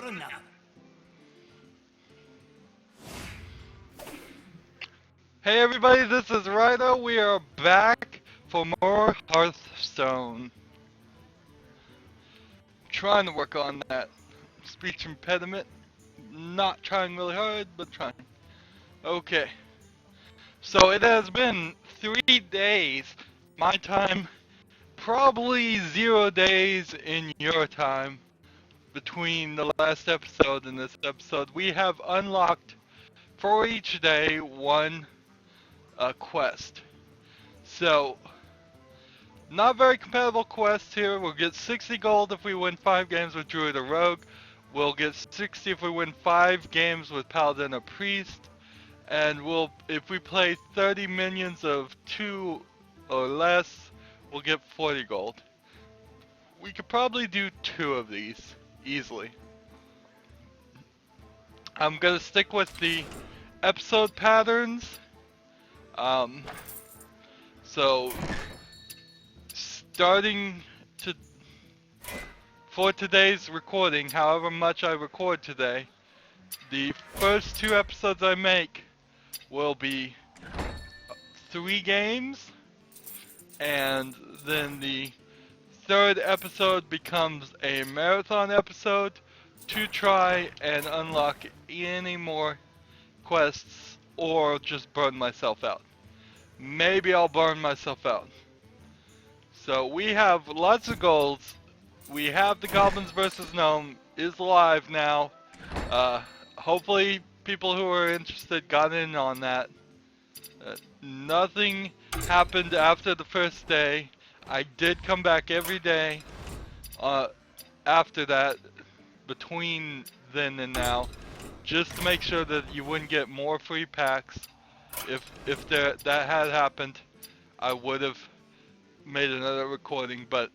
another. Hey everybody, this is Rydo. We are back for more Hearthstone. Trying to work on that speech impediment. Not trying really hard, but trying. Okay. So it has been 3 days. My time, probably 0 days in your time between the last episode and this episode. We have unlocked for each day one quest. So, not very compatible quests here. We'll get 60 gold if we win 5 games with Druid or Rogue. We'll get 60 if we win 5 games with Paladin or Priest. And if we play 30 minions of 2 or less, we'll get 40 gold. We could probably do 2 of these easily. I'm gonna stick with the episode patterns. So starting for today's recording, however much I record today, the first 2 episodes I make will be 3 games, and then the 3rd episode becomes a marathon episode to try and unlock any more quests or just burn myself out. Maybe I'll burn myself out. So we have lots of goals. We have the Goblins vs. Gnome is live now. Hopefully people who are interested got in on that. Nothing happened after the first day. I did come back every day after that, between then and now, just to make sure that you wouldn't get more free packs. If that had happened, I would have made another recording, but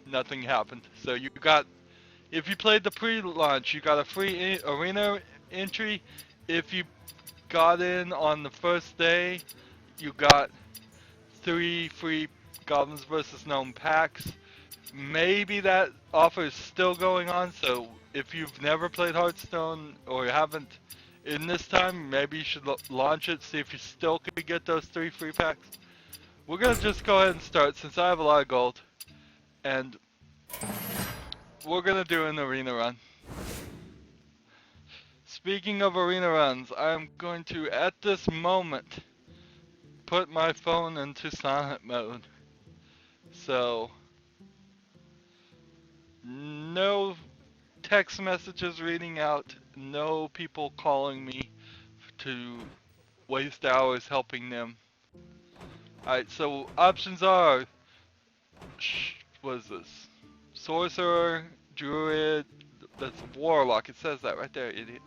nothing happened. So you got, if you played the pre-launch, you got a free arena entry. If you got in on the first day, you got 3 free Goblins vs. Gnome packs. Maybe that offer is still going on, so if you've never played Hearthstone or you haven't in this time, maybe you should launch it, see if you still could get those 3 free packs. We're gonna just go ahead and start since I have a lot of gold, and we're gonna do an arena run. Speaking of arena runs, I'm going to, at this moment, put my phone into silent mode. So, no text messages reading out, no people calling me to waste hours helping them. Alright, so options are, what is this? Sorcerer, Druid, that's Warlock, it says that right there, idiot.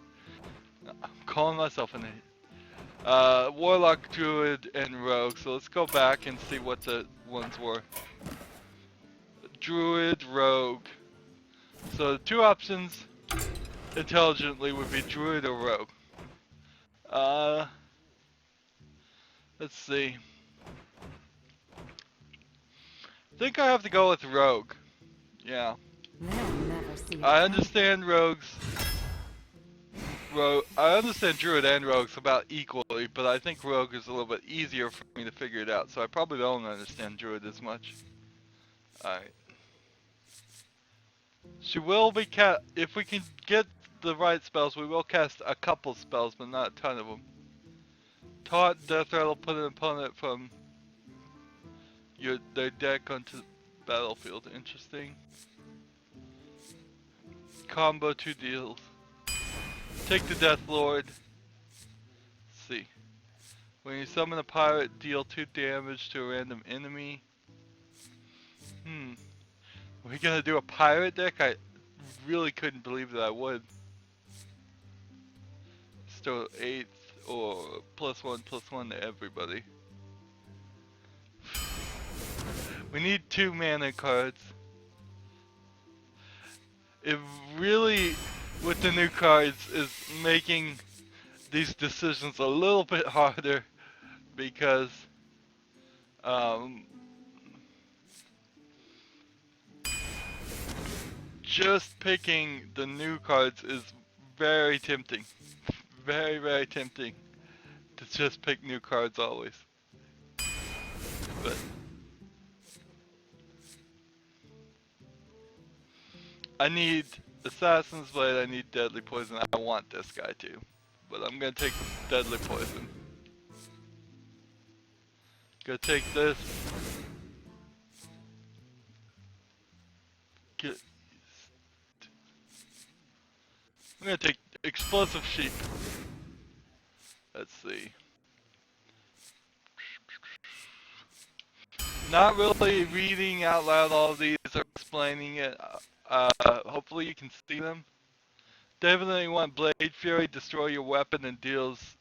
I'm calling myself an idiot. Warlock, Druid, and Rogue, so let's go back and see what the ones were. Druid, Rogue. So the 2 options, intelligently, would be Druid or Rogue. Let's see. I think I have to go with Rogue. Yeah. I understand Rogues. I understand Druid and Rogues about equally, but I think Rogue is a little bit easier for me to figure it out, so I probably don't understand Druid as much. Alright. She will be if we can get the right spells, we will cast a couple spells, but not a ton of them. Taunt, Death Rattle, put an opponent from their deck onto the battlefield. Interesting. Combo 2 deals. Take the Death Lord. Let's see. When you summon a pirate, deal 2 damage to a random enemy. Are we gonna do a pirate deck? I really couldn't believe that I would. Still 8th or +1/+1 to everybody. We need 2 mana cards. It really, with the new cards, is making these decisions a little bit harder because just picking the new cards is very tempting. Very, very tempting to just pick new cards always. But I need Assassin's Blade, I need Deadly Poison. I want this guy too. But I'm gonna take Deadly Poison. Gonna take this. Get, I'm gonna take Explosive Sheep. Let's see. Not really reading out loud all of these or explaining it. Hopefully you can see them. Definitely want Blade Fury, destroy your weapon and deals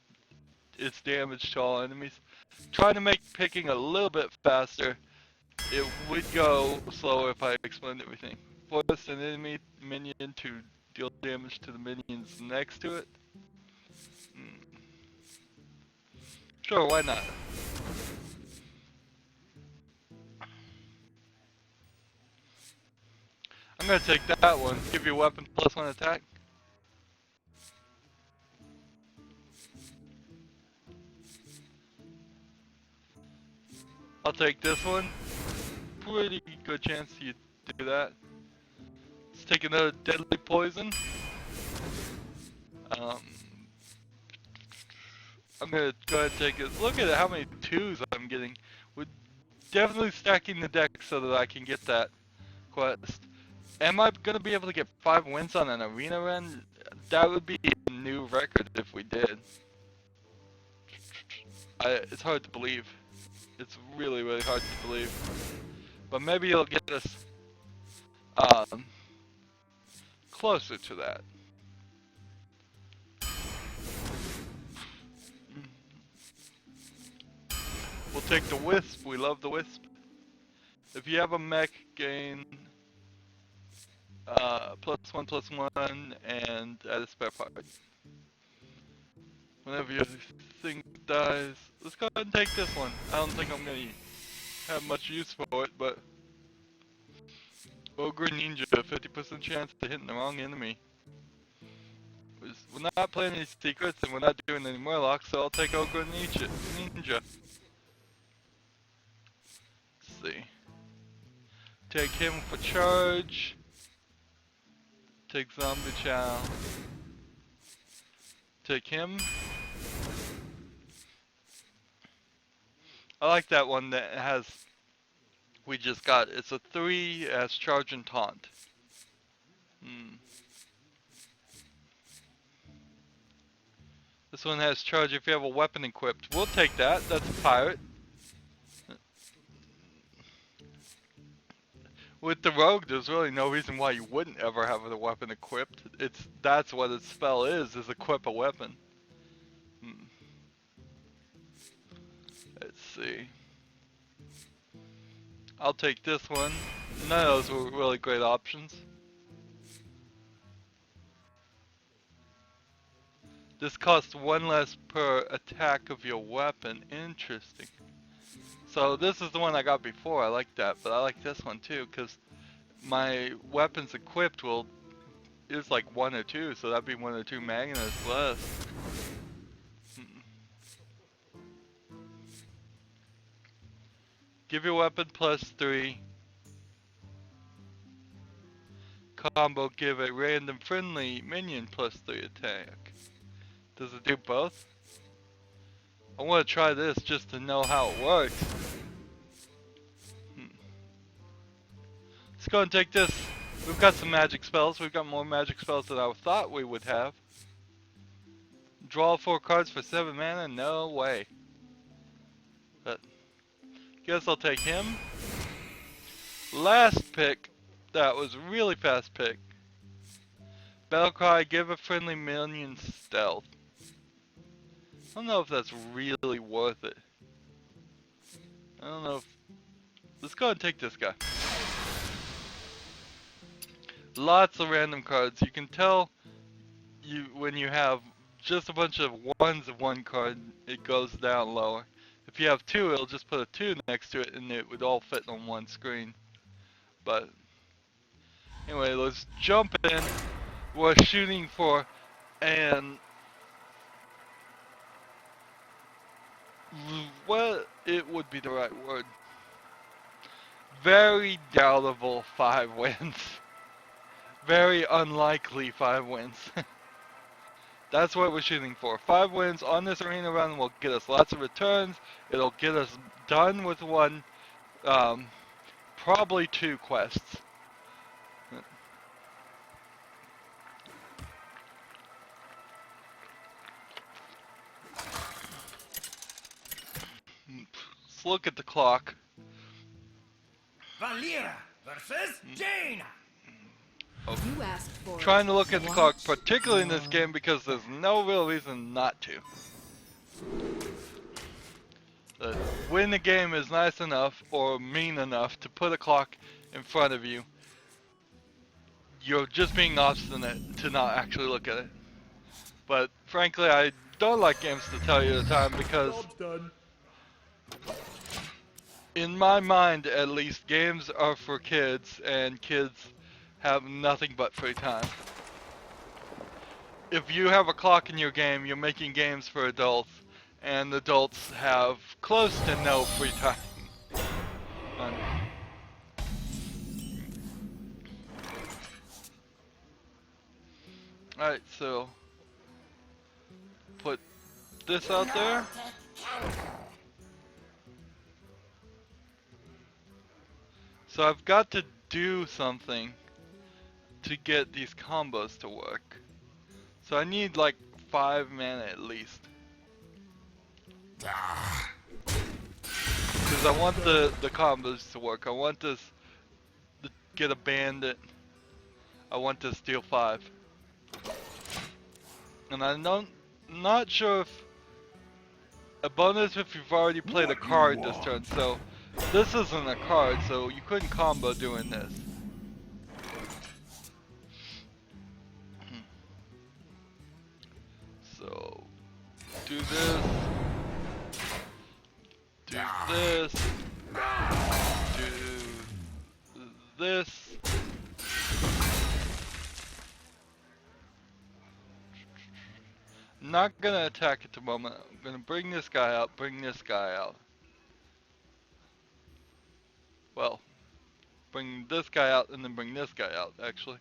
its damage to all enemies. Try to make picking a little bit faster. It would go slower if I explained everything. Force an enemy minion to deal damage to the minions next to it. Sure, why not? I'm gonna take that one. Give your weapon +1 attack. I'll take this one. Pretty good chance you do that. Let's take another Deadly Poison. I'm gonna go ahead and take it. Look at how many 2s I'm getting. We're definitely stacking the deck so that I can get that quest. Am I gonna be able to get 5 wins on an arena run? That would be a new record if we did. It's hard to believe. It's really, really hard to believe. But maybe it'll get us closer to that. We'll take the Wisp. We love the Wisp. If you have a mech, gain +1/+1 and add a spare part. Whenever your thing dies, let's go ahead and take this one. I don't think I'm gonna have much use for it, but Ogre Ninja, 50% chance of hitting the wrong enemy. We're not playing any secrets and we're not doing any Murlocs, so I'll take Ogre Ninja. Let's see. Take him for charge. Take Zombie Chow. Take him. I like that one that has, we just got, it's a 3 as charge and taunt. This one has charge if you have a weapon equipped. We'll take that, that's a pirate. With the rogue, there's really no reason why you wouldn't ever have a weapon equipped. That's what its spell is equip a weapon. Let's see. I'll take this one. None of those were really great options. This costs 1 less per attack of your weapon. Interesting. So this is the one I got before. I like that, but I like this one too because my weapons equipped is like 1 or 2, so that'd be 1 or 2 magnets less. Give your weapon +3. Combo, give a random friendly minion +3 attack. Does it do both? I want to try this just to know how it works. Let's go and take this. We've got some magic spells. We've got more magic spells than I thought we would have. Draw 4 cards for 7 mana? No way. But guess I'll take him. Last pick. That was a really fast pick. Battlecry, give a friendly minion stealth. I don't know if that's really worth it. I don't know if... Let's go and take this guy. Lots of random cards. You can tell when you have just a bunch of 1s of 1 card, it goes down lower. If you have 2, it'll just put a 2 next to it and it would all fit on one screen. But Anyway, let's jump in. We're shooting for an well, it would be the right word. Very doubtable 5 wins. Very unlikely 5 wins. That's what we're shooting for. 5 wins on this arena run will get us lots of returns. It'll get us done with one, probably 2 quests. Let's look at the clock. Valera versus Jaina. You asked for Trying to it. look at the clock, particularly in this game, because there's no real reason not to. When the game is nice enough or mean enough to put a clock in front of you, you're just being obstinate to not actually look at it. But frankly, I don't like games to tell you the time because, in my mind at least, games are for kids and kids have nothing but free time. If you have a clock in your game, you're making games for adults, and adults have close to no free time. Alright, so put this out there. So I've got to do something to get these combos to work. So I need like 5 mana at least. Because I want the combos to work. I want this to get a bandit. I want to steal 5. And I'm not sure if a bonus if you've already played a card this turn. So this isn't a card, so you couldn't combo doing this. So do this. Do this. Do this. Not gonna attack at the moment. I'm gonna bring this guy out, bring this guy out. Well, bring this guy out and then bring this guy out, actually.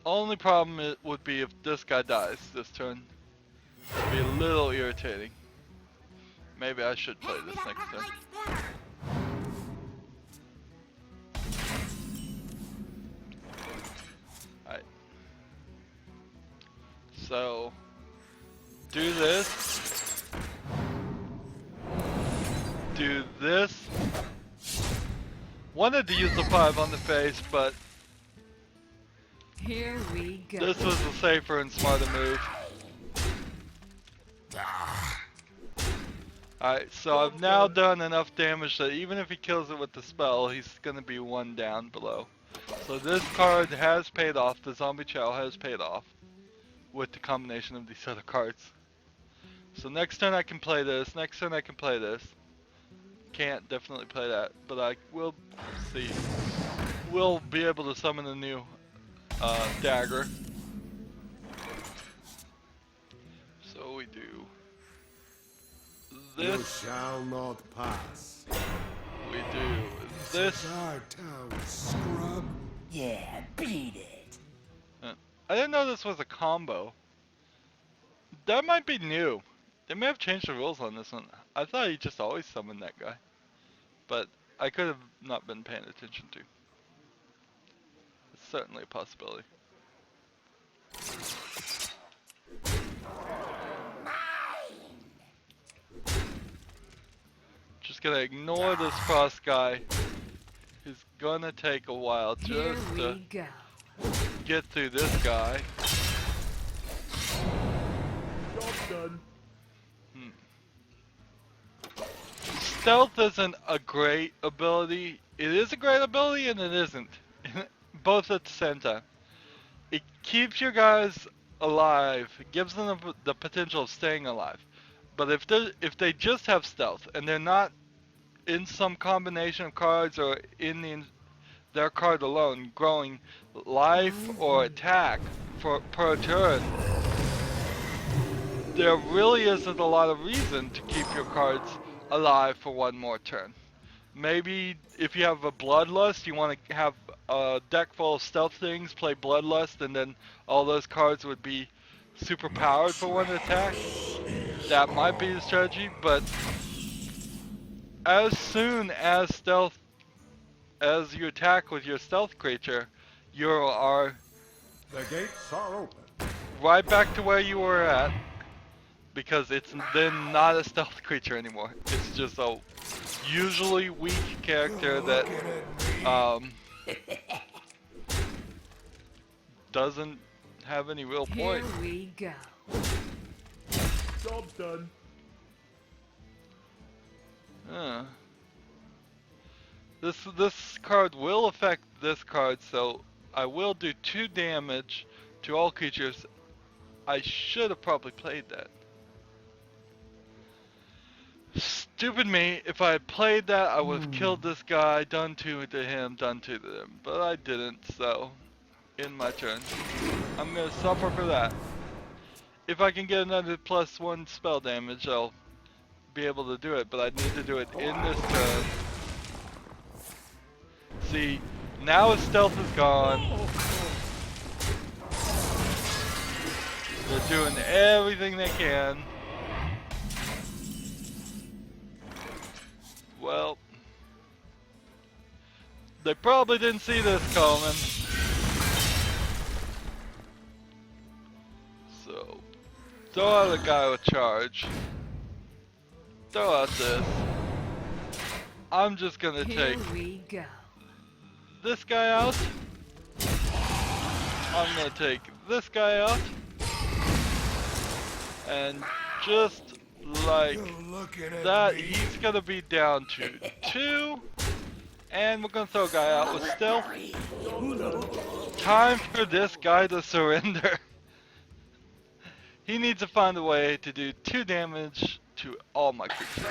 Only problem would be if this guy dies this turn. It'd be a little irritating. Maybe I should play this next turn. Alright. So, do this. Do this. Wanted to use the 5 on the face, but Here we go. this was a safer and smarter move. Alright, so I've now done enough damage that even if he kills it with the spell, he's gonna be 1 down below. So this card has paid off, the Zombie Chow has paid off with the combination of these other cards. So next turn I can play this, next turn I can play this. Can't definitely play that, but I will see. We'll be able to summon a new dagger. So we do You this. shall not pass. We do this. Our town, scrub. Yeah, beat it. I didn't know this was a combo. That might be new. They may have changed the rules on this one. I thought he just always summoned that guy. But I could have not been paying attention to. It's certainly a possibility. Just gonna ignore this frost guy. He's gonna take a while Here just we to go. get through this guy. Job done. Stealth isn't a great ability. It is a great ability and it isn't. Both at the same time. It keeps your guys alive. It gives them the potential of staying alive. But if they just have stealth and they're not in some combination of cards or in their card alone, growing life or attack per turn, there really isn't a lot of reason to keep your cards alive for one more turn. Maybe if you have a Bloodlust, you want to have a deck full of stealth things, play Bloodlust, and then all those cards would be super powered for one attack. That might be the strategy, but as soon as you attack with your stealth creature, you are The gates are open. right back to where you were at, because it's then not a stealth creature anymore. It's just a usually weak character that doesn't have any real point. Here we go. Job's done. This card will affect this card, so I will do 2 damage to all creatures. I should have probably played that. Stupid me. If I had played that, I would have killed this guy, done 2 to him, done 2 to them. But I didn't, so in my turn. I'm gonna suffer for that. If I can get another +1 spell damage, I'll be able to do it, but I need to do it in this turn. See, now his stealth is gone. They're doing everything they can. Well, they probably didn't see this coming. So, throw out a guy with charge. Throw out this. I'm just gonna take Here we go. this guy out. I'm gonna take this guy out. And just like that, he's gonna be down to 2. And we're gonna throw a guy out with stealth. Time for this guy to surrender. He needs to find a way to do 2 damage to all my creatures.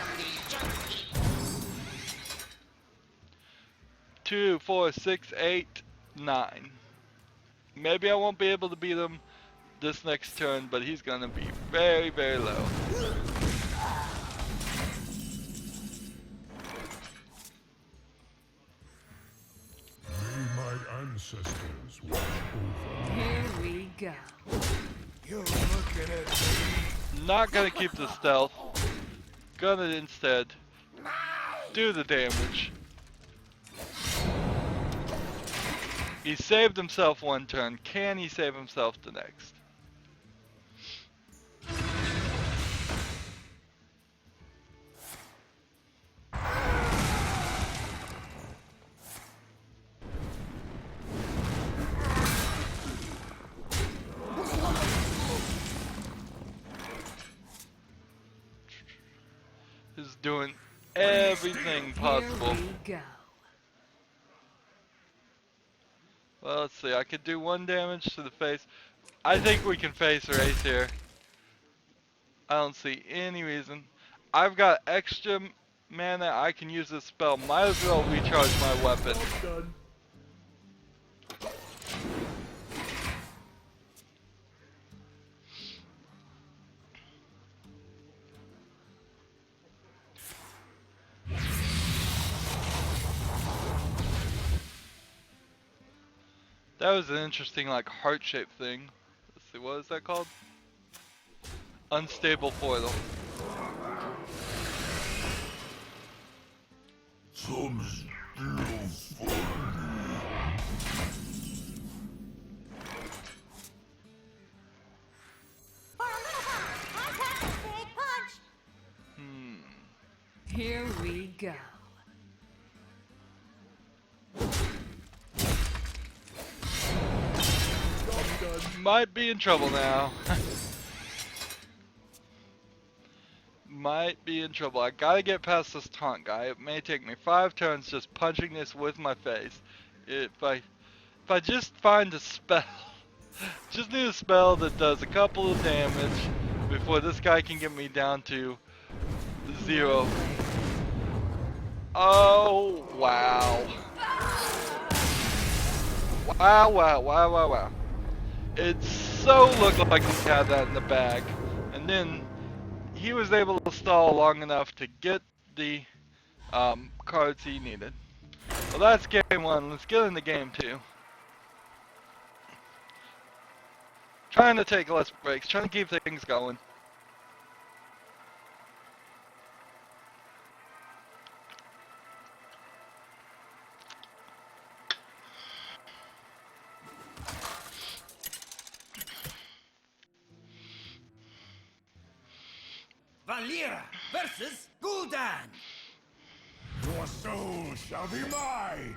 2, 4, 6, 8, 9. Maybe I won't be able to beat him this next turn, but he's gonna be very, very low. May my ancestors watch over. Here we go. You're looking at me. Not gonna keep the stealth. Gonna instead do the damage. He saved himself 1 turn. Can he save himself the next? He's doing everything possible. Here we go. Well, let's see. I could do 1 damage to the face. I think we can face race here. I don't see any reason. I've got extra mana. I can use this spell. Might as well recharge my weapon. Job's done. That was an interesting, like, heart-shaped thing. Let's see, what is that called? Unstable foil. Here we go. Might be in trouble now. Might be in trouble. I gotta get past this taunt guy. It may take me 5 turns just punching this with my face. If I just find a spell, just need a spell that does a couple of damage before this guy can get me down to 0. Oh, wow. Wow. It so looked like he had that in the bag. And then he was able to stall long enough to get the cards he needed. Well, that's game one. Let's get into game two. Trying to take less breaks, trying to keep things going. Valera versus Gul'dan. Your soul shall be mine!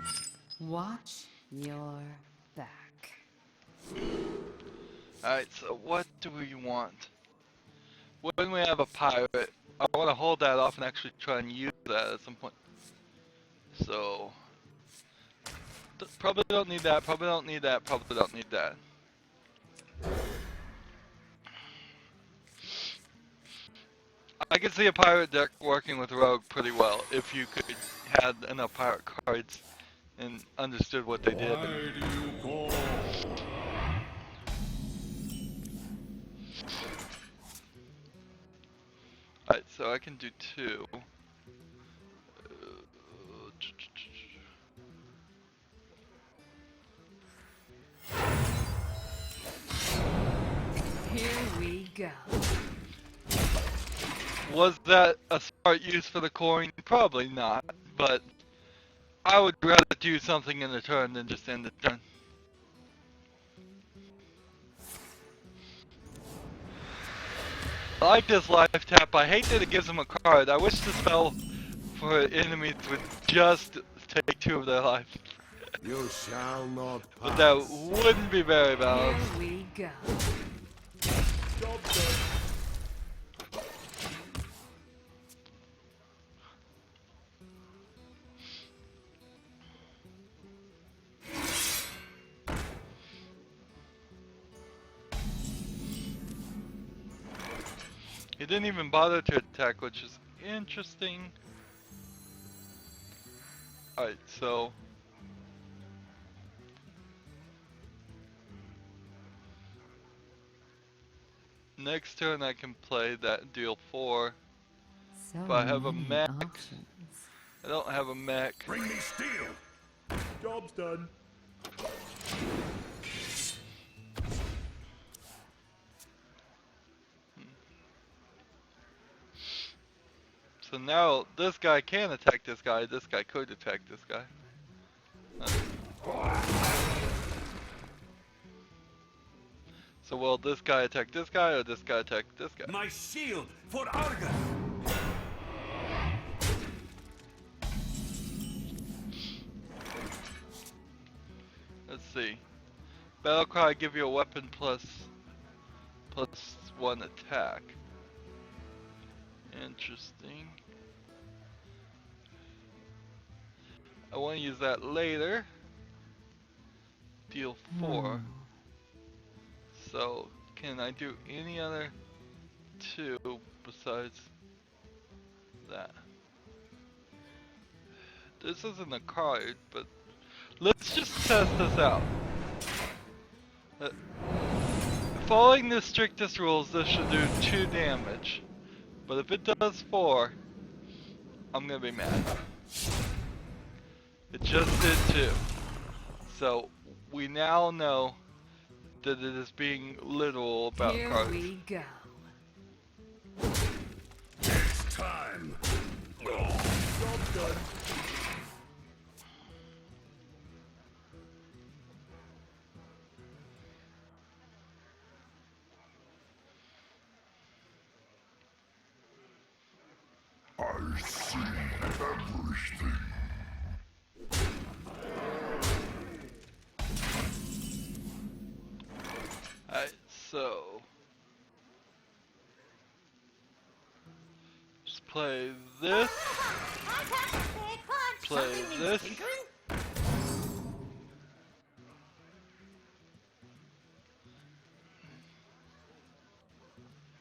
Watch your back. Alright, so what do we want? When we have a pirate, I want to hold that off and actually try and use that at some point. So, probably don't need that, probably don't need that, probably don't need that. I could see a pirate deck working with Rogue pretty well if you could had enough pirate cards and understood what they did. Why do you call? Alright, so I can do two. Here we go. Was that a smart use for the coin? Probably not, but I would rather do something in the turn than just end the turn. I like this life tap. I hate that it gives them a card. I wish the spell for enemies would just take 2 of their life. You shall not pass. But that wouldn't be very balanced. Here we go. Job done. He didn't even bother to attack, which is interesting. Alright, so next turn I can play that deal 4. So If I have a many mech, options. I don't have a mech. Bring me steel. Job's done. So now this guy can attack this guy could attack this guy. So will this guy attack this guy or this guy attack this guy? My shield for Arga. Let's see. Battlecry give you a weapon plus 1 attack. Interesting. I want to use that later. Deal 4. So, can I do any other 2 besides that? This isn't a card, but let's just test this out. Following the strictest rules, this should do 2 damage. But if it does 4, I'm gonna be mad. It just did 2. So, we now know that it is being literal about Here cards. we go. It's time. Job's done. I see everything. Alright, so just play this, play this.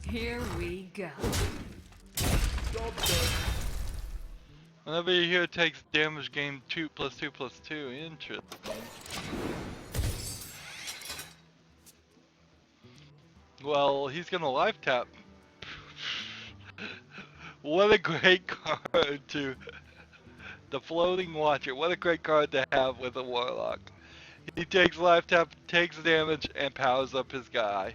Here we go. Job's done. Whenever you hear it takes damage, gain 2 plus 2 plus 2. Interesting. Well, he's gonna life tap. What a great card to the floating watcher. What a great card to have with a warlock. He takes life tap, takes damage, and powers up his guy.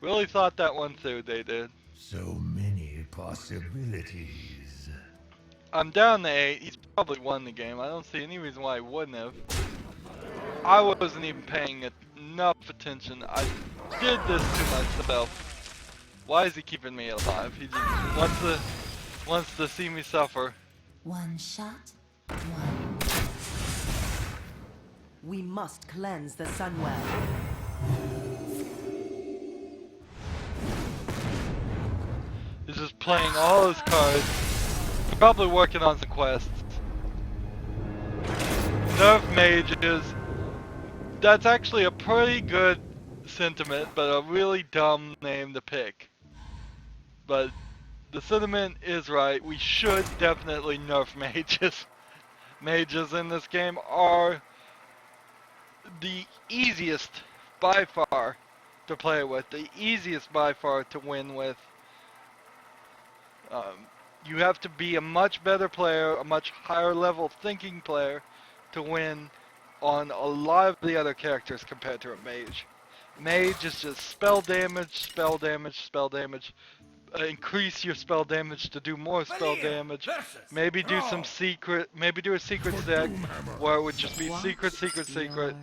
Really thought that one through, they did. So many possibilities. I'm down to 8. He's probably won the game. I don't see any reason why he wouldn't have. I wasn't even paying enough attention. I did this to myself. Why is he keeping me alive? He just wants to see me suffer. One shot, one. We must cleanse the Sunwell. He's just playing all his cards. Probably working on some quests. Nerf mages. That's actually a pretty good sentiment, but a really dumb name to pick. But the sentiment is right. We should definitely nerf mages. Mages in this game are the easiest by far to play with. The easiest by far to win with. You have to be a much better player, a much higher level thinking player to win on a lot of the other characters compared to a mage. Mage is just spell damage, spell damage, spell damage. Increase your spell damage to do more spell damage. Maybe do some secret, maybe do a secret deck where it would just be secret, secret, secret.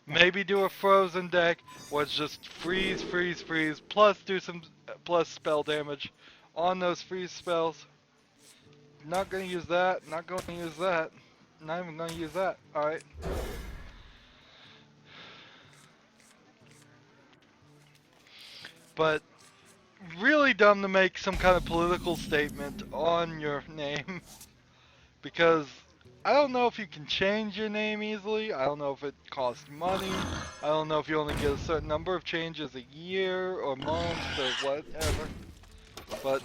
Maybe do a frozen deck where it's just freeze, freeze, freeze, plus do some plus spell damage on those freeze spells. Not gonna use that, not gonna use that, not even gonna use that. Alright. But really dumb to make some kind of political statement on your name, because I don't know if you can change your name easily. I don't know if it costs money. I don't know if you only get a certain number of changes a year or month or whatever. But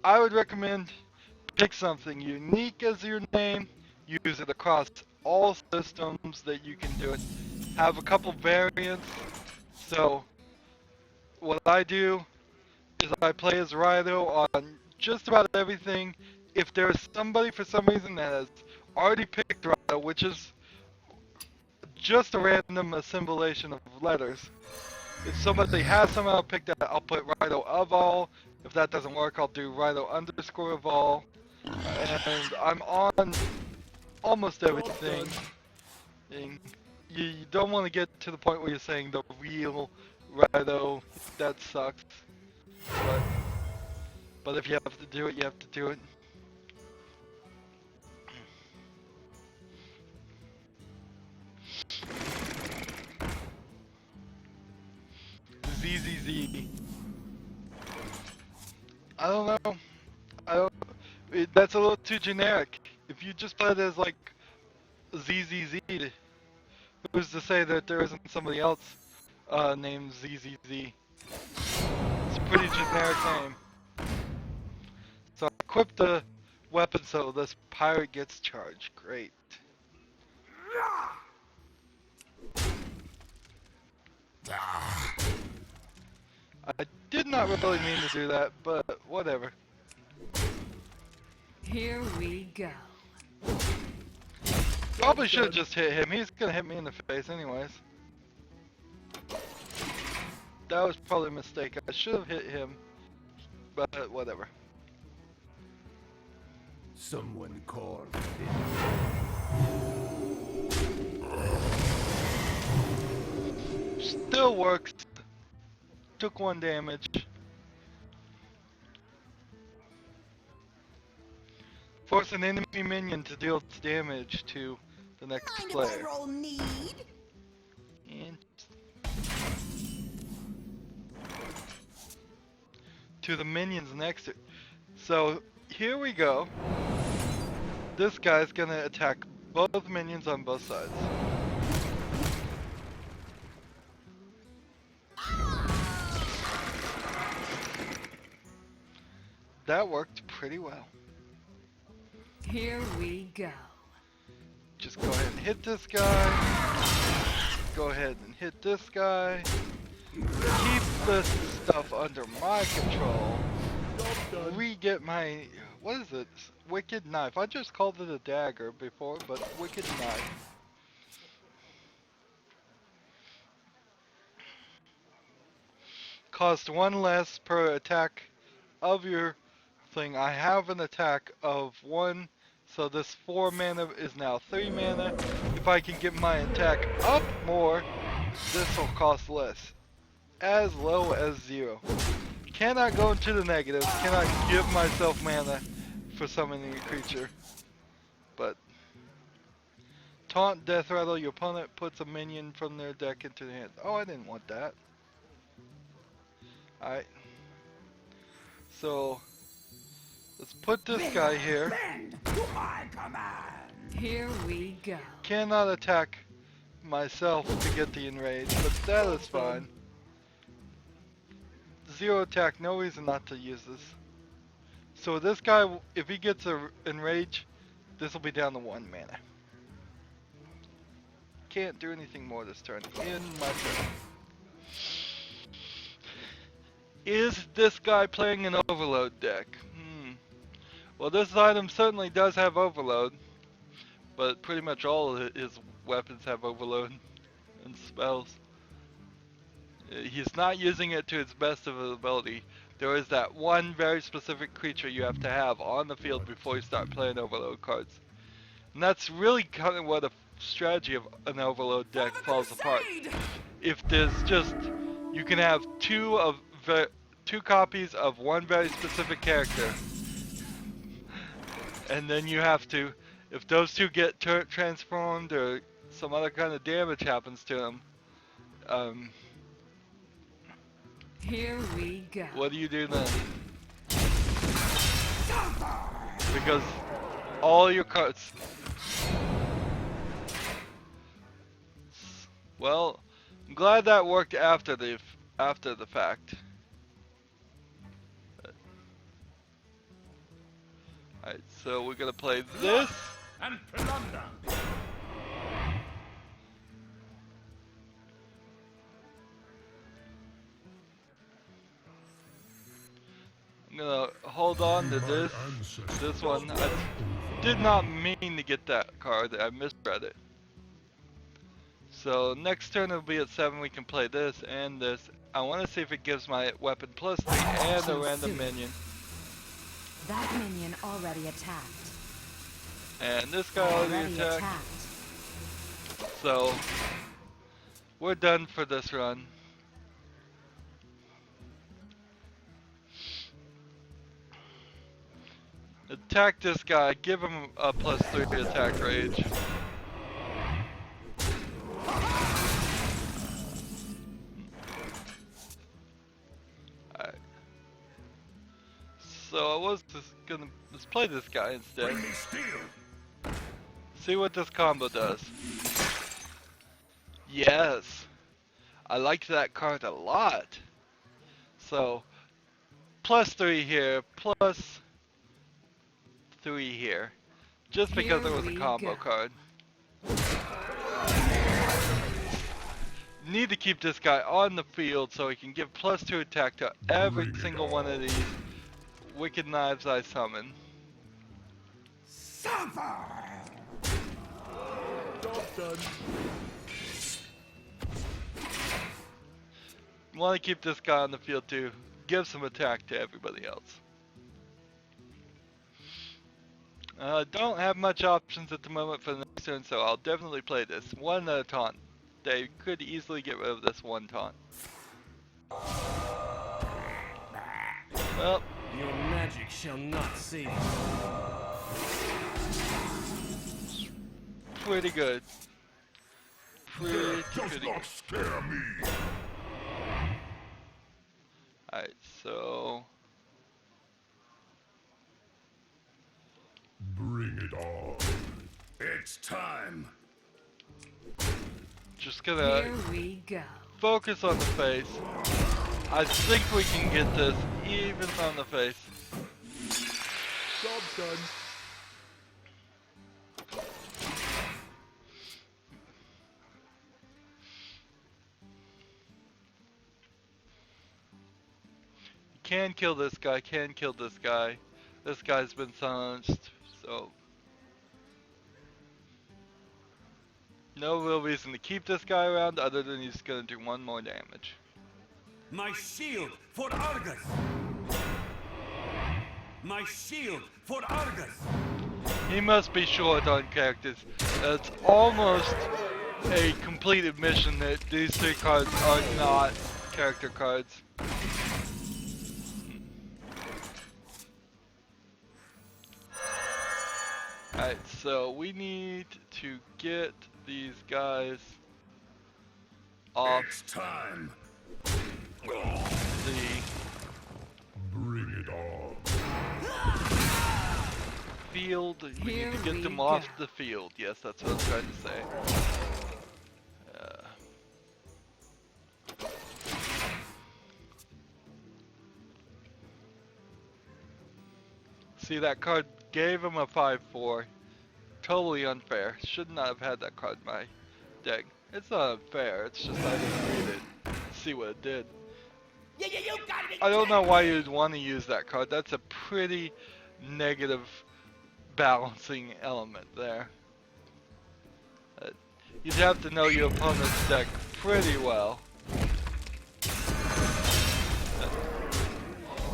I would recommend pick something unique as your name. Use it across all systems that you can do it. Have a couple variants. So what I do is I play as Rydo on just about everything. If there's somebody for some reason that has already picked Rydo, which is just a random assemblation of letters. If somebody has somehow picked that, I'll put Rydo of all. If that doesn't work, I'll do Rydo underscore of all. And I'm on almost everything. And you don't want to get to the point where you're saying the real Rydo. That sucks. But if you have to do it, you have to do it. ZZZ. I don't know. That's a little too generic. If you just play it as like ZZZ, who's to say that there isn't somebody else named ZZZ? It's a pretty generic name. So I equip the weapon so this pirate gets charged. Great. I did not really mean to do that, but whatever. Here we go. Probably should have just hit him. He's gonna hit me in the face anyways. That was probably a mistake. I should have hit him, but whatever. Someone call. Still works. Took 1 damage. Force an enemy minion to deal damage to the next player. And to the minions next to it. So here we go. This guy's gonna attack both minions on both sides. that worked pretty well. Here we go. Just go ahead and hit this guy. Go ahead and hit this guy. Keep this stuff under my control. Re-get my, what is it? Wicked knife. I just called it a dagger before, but wicked knife. Cost 1 less per attack of your thing. I have an attack of 1, so this 4 mana is now 3 mana. If I can get my attack up more, this will cost less. As low as 0. Cannot go into the negatives, cannot give myself mana for summoning a creature. But taunt, death rattle, your opponent puts a minion from their deck into the hand. Oh, I didn't want that. Alright. So let's put this guy here. Here we go. Cannot attack myself to get the enrage, but that is fine. 0 attack, no reason not to use this. So this guy, if he gets a enrage, this will be down to 1 mana. Can't do anything more this turn. In my turn. Is this guy playing an overload deck? Well, this item certainly does have overload, but pretty much all of his weapons have overload and spells. He's not using it to its best of his ability. There is that one very specific creature you have to have on the field before you start playing overload cards. And that's really kind of what a strategy of an overload deck falls apart. If there's just, you can have 2 copies of one very specific character, and then you have to, if those 2 get transformed or some other kind of damage happens to them, Here we go. what do you do then? Because all your cards. Well, I'm glad that worked after the fact. Alright, so we're gonna play this. And plunder. I'm gonna hold on to this one. I did not mean to get that card, I misread it. So next turn it'll be at 7, we can play this and this. I want to see if it gives my weapon +3 and a random minion. That minion already attacked. And this guy already attacked. So we're done for this run. Attack this guy, give him a +3 attack range. Alright. So I was just gonna, let's play this guy instead. See what this combo does. Yes! I liked that card a lot. So, +3 here, +3 here. Just because there was a combo card. Need to keep this guy on the field so he can give +2 attack to every single one of these wicked knives I summon. Want to keep this guy on the field too. Give some attack to everybody else. Don't have much options at the moment for the next turn, so I'll definitely play this. 1 taunt. They could easily get rid of this 1 taunt. Well, Your magic shall not save you. pretty good. Pretty good. Scare me. Alright, so Bring it on. It's time. just gonna Here we go. focus on the face. I think we can get this even on the face. Job done. Can kill this guy, can kill this guy. This guy's been silenced, so no real reason to keep this guy around other than he's gonna do 1 more damage. My shield for Argus! My shield for Argus! He must be short on characters. It's almost a complete admission that these 3 cards are not character cards. Alright, so we need to get these guys off It's time! the Bring it on. field. We Here need to get we them go. off the field. Yes, that's what I'm trying to say. See, that card gave him a 5/4. Totally unfair. Should not have had that card in my deck. It's not unfair, it's just I didn't read it. See what it did. I don't know why you'd want to use that card. That's a pretty negative balancing element there. You'd have to know your opponent's deck pretty well.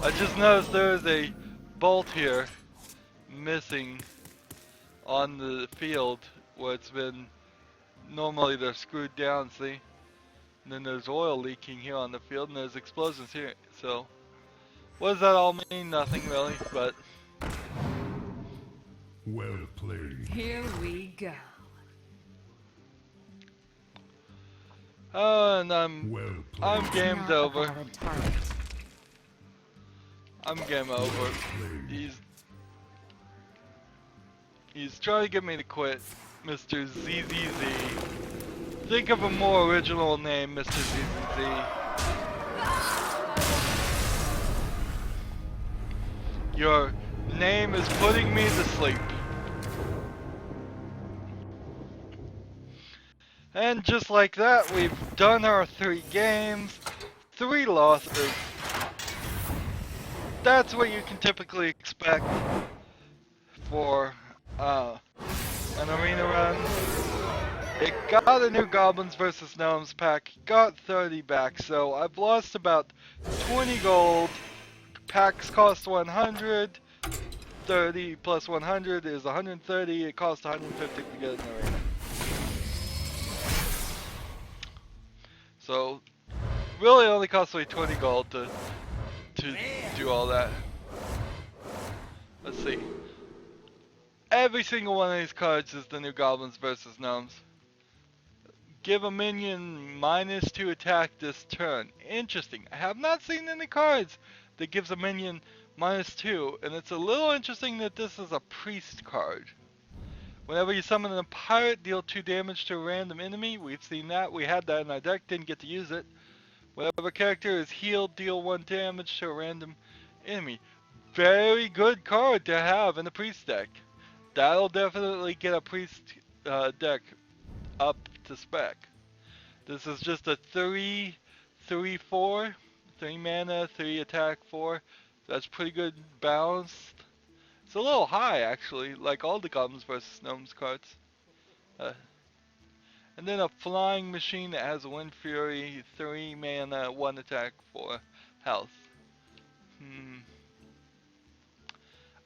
I just noticed there is a bolt here missing on the field where it's been, normally they're screwed down, see? And then there's oil leaking here on the field and there's explosions here. So what does that all mean? Nothing really, but Well played. Here we go. and I'm Well played. I'm gamed Not a over. valid target. I'm game over. He's trying to get me to quit, Mr. ZZZ. Think of a more original name, Mr. ZZZ. Your name is putting me to sleep. And just like that, we've done our 3 games, 3 losses. That's what you can typically expect for an arena run. It got a new Goblins vs. Gnomes pack, got 30 back, so I've lost about 20 gold. Packs cost 100, 30 plus 100 is 130, it costs 150 to get an arena. So, really only cost me 20 gold to do all that. Let's see. Every single one of these cards is the new Goblins versus Gnomes. Give a minion -2 attack this turn. Interesting. I have not seen any cards that gives a minion -2, and it's a little interesting that this is a priest card. Whenever you summon a pirate, deal 2 damage to a random enemy. We've seen that. We had that in our deck, didn't get to use it. Whenever a character is healed, deal 1 damage to a random enemy. Very good card to have in the priest deck. That'll definitely get a priest deck up to spec. This is just a 3/4, 3 mana, 3 attack, 4. That's pretty good balanced. It's a little high actually, like all the Goblins vs. Gnomes cards. And then a flying machine that has a Wind Fury, 3 mana, 1 attack, 4 health. I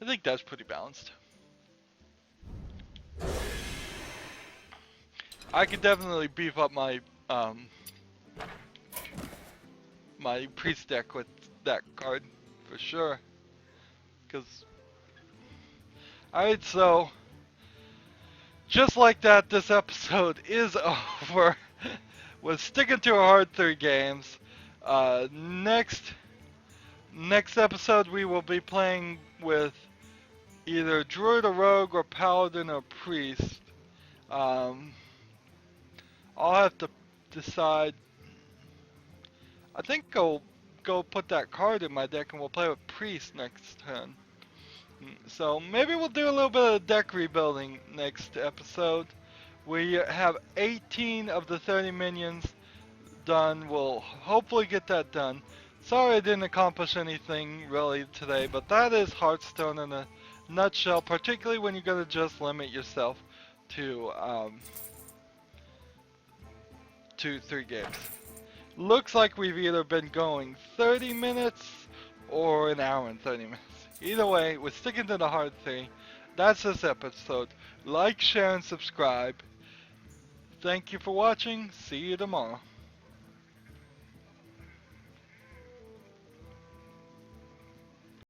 think that's pretty balanced. I could definitely beef up my my priest deck with that card for sure. Alright, so just like that, this episode is over. We're sticking to our hard 3 games. Next episode we will be playing with either Druid or Rogue or Paladin or Priest. I'll have to decide. I think I'll go put that card in my deck and we'll play with Priest next turn. So maybe we'll do a little bit of deck rebuilding next episode. We have 18 of the 30 minions done. We'll hopefully get that done. Sorry I didn't accomplish anything really today, but that is Hearthstone in a nutshell, particularly when you're going to just limit yourself to 3 games. Looks like we've either been going 30 minutes or an hour and 30 minutes. Either way, we're sticking to the hard thing. That's this episode. Like, share, and subscribe. Thank you for watching. See you tomorrow.